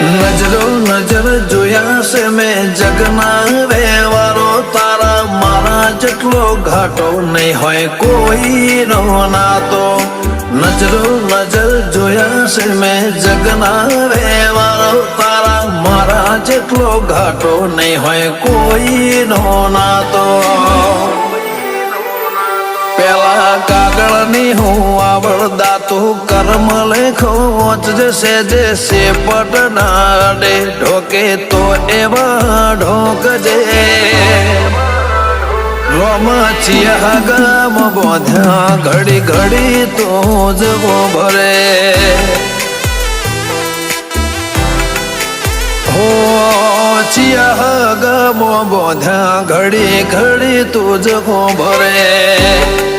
નજરો નજર જોયા છે મેં જગના વ્યવહારો તારા મારા જેટલો ઘાટો નહીં હોય કોઈનો નાતો નજરો નજર જોયા છે મેં જગના વ્યવહારો તારા મારા જેટલો ઘાટો નહીં હોય કોઈનો નાતો પેલા કાગળની હું આવડતા તું કર્મ લેખો જશે જે સેપટ નાડે ઢોકે તો એવા ઢોકજે રોમચિયા ગામ બોધ્યા ઘડી ઘડી તું જ ભરે હો ચિયા ગામ બોધ્યા ઘડી ઘડી તું જ ભરે